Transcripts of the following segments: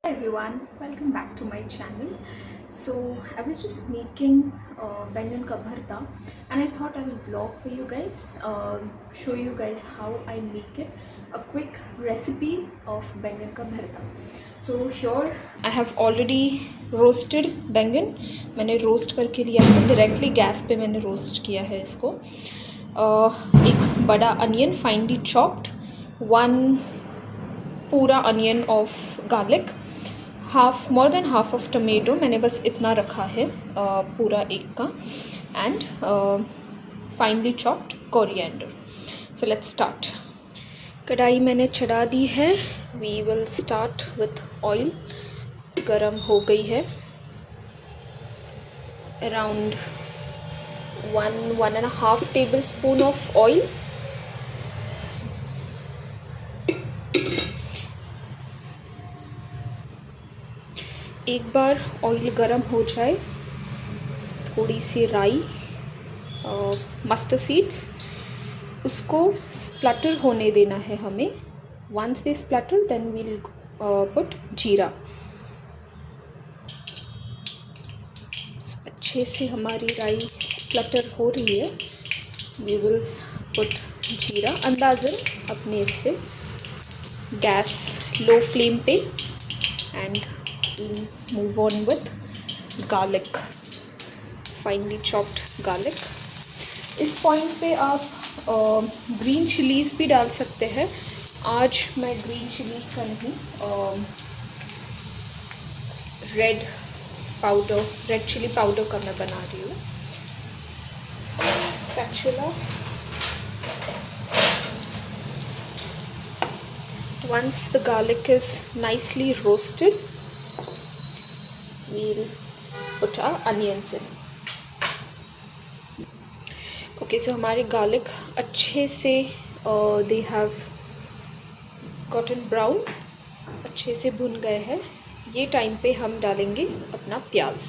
Hi everyone, welcome back to my channel. So I was just making bangan ka bharta and I thought I will vlog for you guys, show you guys how I make it, a quick recipe of bangan ka bharta. So here I have already roasted bangan. मैंने roast करके लिया है, directly gas पे मैंने roast किया है इसको. एक बड़ा onion finely chopped, one पूरा onion of garlic, half more than half of tomato, मैंने बस इतना रखा है पूरा एक का, and finely chopped coriander. So let's start. कढ़ाई मैंने चढ़ा दी है. We will start with oil. गरम हो गई है. Around 1.5 tablespoon of oil. एक बार ऑयल गरम हो जाए, थोड़ी सी राई, मस्टर्ड सीड्स, उसको स्प्लटर होने देना है हमें. Once they splatter then we'll put jeera. अच्छे से हमारी राई स्प्लटर हो रही है. वी विल पुट जीरा अंदाज़न अपने इससे. गैस लो फ्लेम पे and we'll move on with garlic, finely chopped garlic. इस पॉइंट पे आप ग्रीन चिलीज़ भी डाल सकते हैं. आज मैं ग्रीन चिलीज़ का नहीं, रेड चिली पाउडर का मैं बना रही हूँ. Spatula. Once the garlic is nicely roasted, we'll put our onions in. Okay, so हमारे garlic अच्छे से they have gotten brown, अच्छे से भुन गए हैं. ये टाइम पे हम डालेंगे अपना प्याज.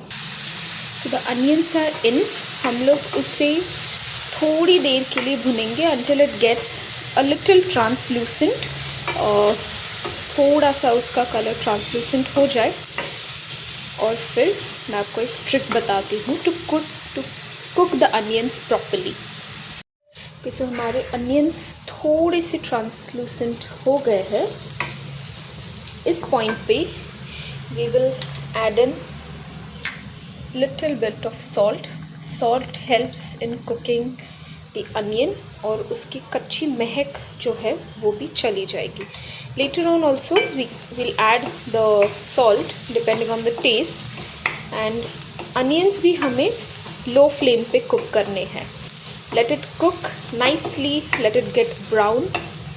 So the onions are in. हम लोग उसे थोड़ी देर के लिए भुनेंगे until it gets a little translucent. थोड़ा सा उसका कलर ट्रांसलूसेंट हो जाए और फिर मैं आपको एक ट्रिक बताती हूँ to cook the onions properly. So हमारे अनियंस थोड़े से ट्रांसलूसेंट हो गए हैं. इस पॉइंट पे we will add in little bit of salt. Salt helps in cooking the onion और उसकी कच्ची महक जो है वो भी चली जाएगी. Later on also we will add the salt depending on the taste, and onions भी हमें low flame पे cook करने हैं. Let it cook nicely, let it get brown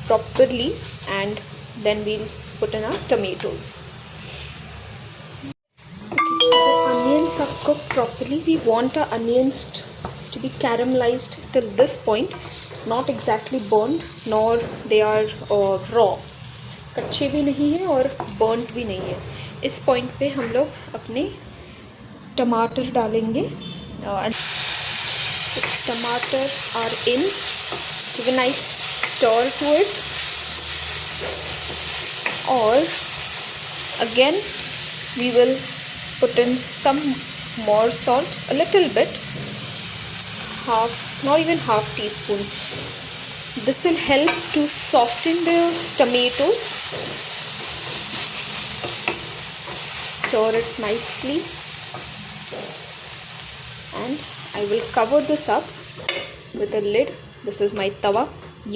properly, and then we'll put in our tomatoes. Okay, so the onions are cooked properly. We want our onions to be caramelized till this point, not exactly burned nor they are raw. कच्चे भी नहीं है और burnt भी नहीं है. इस point पे हम लोग अपने टमाटर डालेंगे. टमाटर are in. Give a nice stir to it. और again we will put in some more salt, a little bit, half, not even half teaspoon. This will help to soften the tomatoes. Stir it nicely, and I will cover this up with a lid. This is my tawa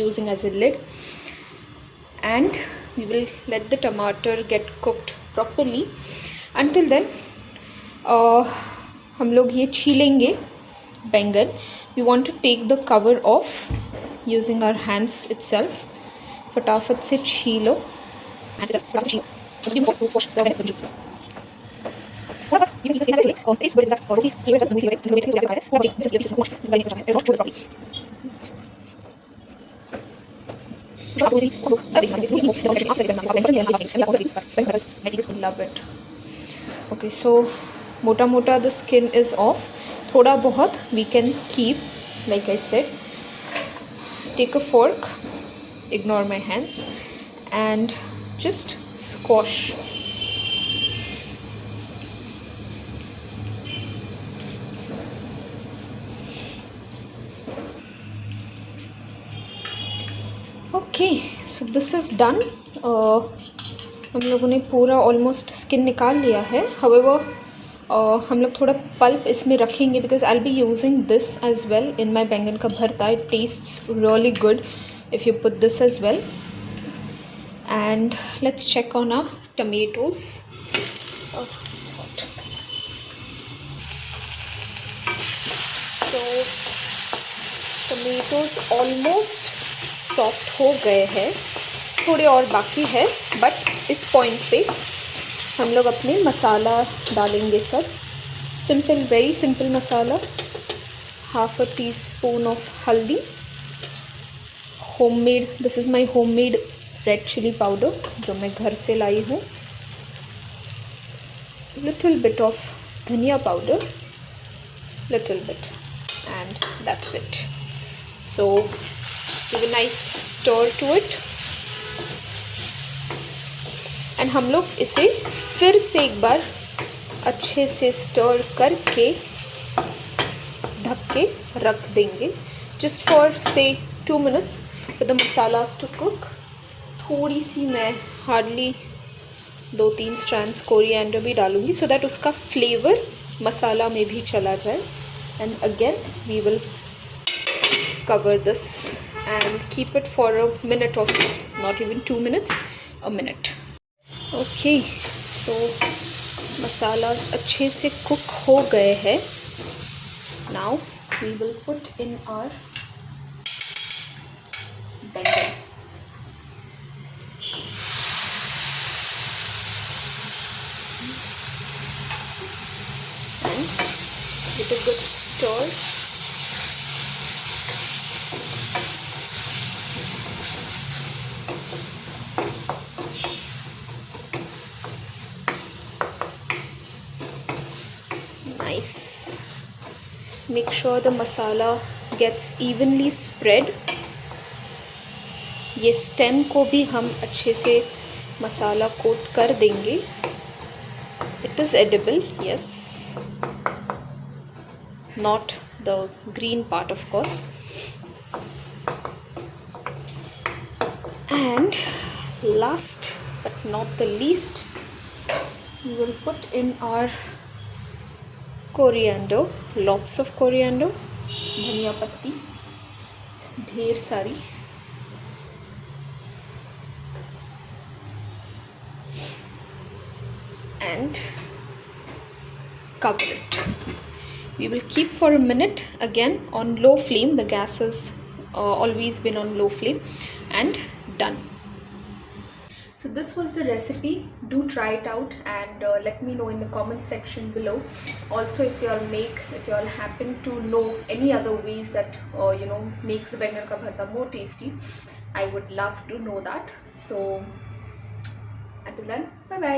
using as a lid, and we will let the tomato get cooked properly. Until then हम लोग ये छीलेंगे बैंगन. We want to take the cover off using our hands itself. फटाफट से छीलो. Love it. Okay, so मोटा मोटा the skin is off. थोड़ा बहुत we can keep, like I said. Take a fork, ignore my hands, and just squash okay, so this is done. हम लोगों ने पूरा ऑलमोस्ट स्किन निकाल लिया है. हाउएवर हम लोग थोड़ा पल्प इसमें रखेंगे because I will be using this as well in my बैंगन का भरता. It tastes really good if you put this as well. And let's check on our tomatoes. Oh, it's hot. So tomatoes almost soft हो गए हैं, थोड़े और बाकी है. बट इस पॉइंट पे हम लोग अपने मसाला डालेंगे. सब सिंपल, वेरी सिंपल मसाला. Half a teaspoon of haldi, homemade, this is my homemade red chilli powder जो मैं घर से लाई हूँ. Little bit of dhania powder, little bit, and that's it. So give a nice stir to it. एंड हम लोग इसे फिर से एक बार अच्छे से स्टर करके ढक के रख देंगे जस्ट फॉर से 2 minutes for the masalas to cook. थोड़ी सी मैं हार्डली 2-3 strands कोरिएंडर भी डालूँगी सो दैट उसका फ्लेवर मसाला में भी चला जाए. And again we will cover this and keep it for a minute or so, not even 2 minutes, a minute. Okay, so masalas अच्छे से कुक हो गए हैं. Now we will put in our बैंगन. And with a good stir. Nice. Make sure the masala gets evenly spread. ये stem को भी हम अच्छे से मसाला कोट कर देंगे. It is edible, yes. Not the green part, of course. And last but not the least, we will put in our coriander. Lots of coriander, धनिया पत्ती ढेर सारी. And cover it. We will keep for a minute again on low flame. The gas has always been on low flame. And done. So this was the recipe. Do try it out and let me know in the comment section below. Also, if you all happen to know any other ways that makes the बैंगन का भरता more tasty, I would love to know that. So until then, bye bye.